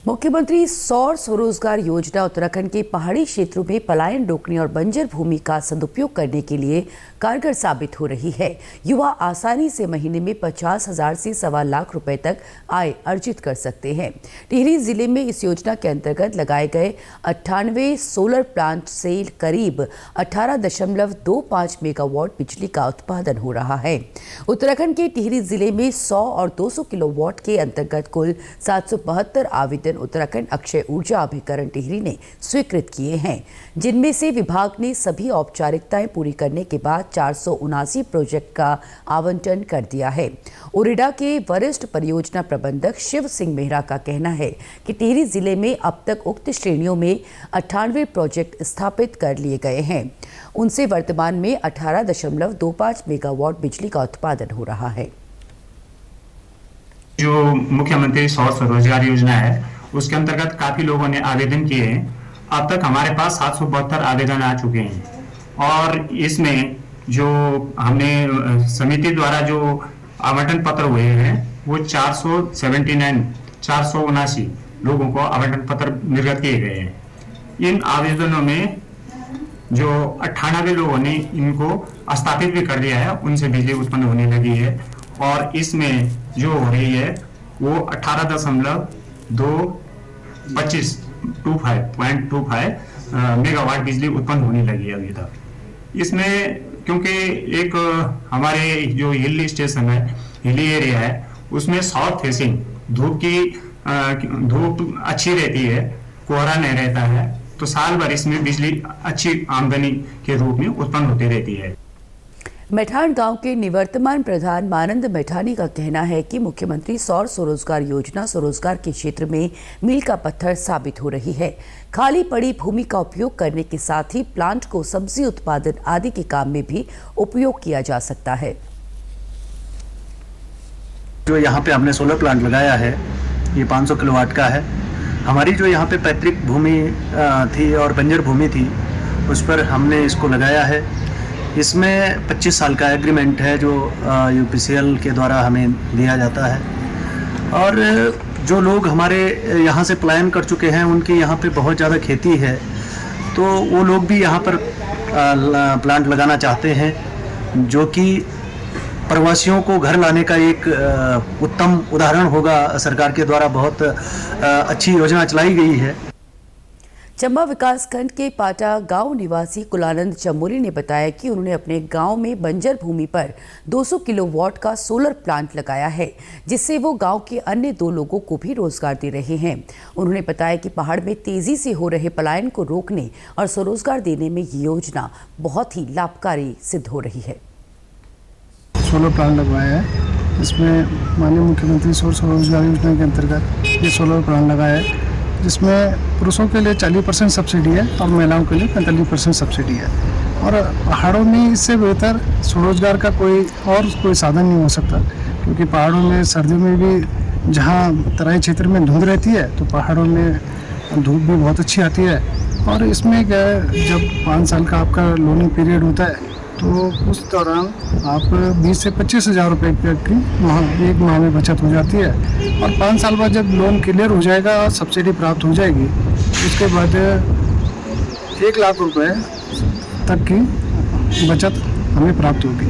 मुख्यमंत्री सौर स्वरोजगार योजना उत्तराखंड के पहाड़ी क्षेत्रों में पलायन रोकने और बंजर भूमि का सदुपयोग करने के लिए कारगर साबित हो रही है। युवा आसानी से महीने में 50,000 से 1.25 लाख रुपए तक आय अर्जित कर सकते हैं। टिहरी जिले में इस योजना के अंतर्गत लगाए गए 98 सोलर प्लांट से करीब 18.25 मेगावाट बिजली का उत्पादन हो रहा है। उत्तराखंड के टिहरी जिले में 100 और 200 किलोवाट के अंतर्गत कुल 772 आवेदन उत्तराखंड अक्षय ऊर्जा अभिकरण टिहरी ने स्वीकृत किए हैं, जिनमें से विभाग ने सभी औपचारिकताएं पूरी करने के बाद 479 प्रोजेक्ट का आवंटन कर दिया है। उरेडा के वरिष्ठ परियोजना प्रबंधक शिव सिंह मेहरा का कहना है कि टिहरी जिले में अब तक उक्त श्रेणियों में 98 प्रोजेक्ट स्थापित कर लिए गए हैं। उनसे वर्तमान में 18.25 मेगावाट बिजली का उत्पादन हो रहा है। जो मुख्यमंत्री सौर स्वरोजगार योजना है उसके अंतर्गत काफी लोगों ने आवेदन किए हैं। अब तक हमारे पास 772 आवेदन आ चुके हैं और इसमें जो हमने समिति द्वारा जो आवंटन पत्र हुए हैं वो 479 लोगों को आवंटन पत्र निर्गत किए गए हैं। इन आवेदनों में जो 98 लोगों ने इनको स्थापित भी कर दिया है, उनसे बिजली उत्पन्न होने लगी है और इसमें जो हो रही है वो 18.25 मेगावाट बिजली उत्पन्न होने लगी है अभी तक। इसमें क्योंकि एक हमारे जो हिल स्टेशन है, हिली एरिया है, उसमें साउथ फेसिंग धूप अच्छी रहती है, कोहरा नहीं रहता है, तो साल भर इसमें बिजली अच्छी आमदनी के रूप में उत्पन्न होती रहती है। मैठान गांव के निवर्तमान प्रधान मानंद मैठानी का कहना है कि मुख्यमंत्री सौर स्वरोजगार योजना स्वरोजगार के क्षेत्र में मील का पत्थर साबित हो रही है। खाली पड़ी भूमि का उपयोग करने के साथ ही प्लांट को सब्जी उत्पादन आदि के काम में भी उपयोग किया जा सकता है। जो यहाँ पे हमने सोलर प्लांट लगाया है ये 500 किलोवाट का है। हमारी जो यहाँ पे पैतृक भूमि थी और बंजर भूमि थी उस पर हमने इसको लगाया है। इसमें 25 साल का एग्रीमेंट है जो यूपीसीएल के द्वारा हमें दिया जाता है और जो लोग हमारे यहाँ से पलायन कर चुके हैं उनकी यहाँ पे बहुत ज़्यादा खेती है, तो वो लोग भी यहाँ पर प्लांट लगाना चाहते हैं, जो कि प्रवासियों को घर लाने का एक उत्तम उदाहरण होगा। सरकार के द्वारा बहुत अच्छी योजना चलाई गई है। चंबा विकासखंड के पाटा गांव निवासी कुलानंद चमोली ने बताया कि उन्होंने अपने गांव में बंजर भूमि पर 200 किलोवाट का सोलर प्लांट लगाया है, जिससे वो गांव के अन्य 2 लोगों को भी रोजगार दे रहे हैं। उन्होंने बताया कि पहाड़ में तेजी से हो रहे पलायन को रोकने और स्वरोजगार देने में ये योजना बहुत ही लाभकारी सिद्ध हो रही है। सोलर प्लांट लगवाया है, इसमें माननीय मुख्यमंत्री सौर स्वरोजगार योजना के अंतर्गत ये सोलर प्लांट लगाया है, जिसमें पुरुषों के लिए 40% सब्सिडी है और महिलाओं के लिए 45% सब्सिडी है। और पहाड़ों में इससे बेहतर स्वरोजगार का कोई साधन नहीं हो सकता, क्योंकि पहाड़ों में सर्दियों में भी जहाँ तराई क्षेत्र में धुंध रहती है तो पहाड़ों में धूप भी बहुत अच्छी आती है। और इसमें क्या है, जब 5 साल का आपका लोनिंग पीरियड होता है तो उस दौरान आप 20 से 25 हज़ार रुपये की एक माह में बचत हो जाती है। और 5 साल बाद जब लोन क्लियर हो जाएगा और सब्सिडी प्राप्त हो जाएगी, उसके बाद 1 लाख रुपए तक की बचत हमें प्राप्त होगी।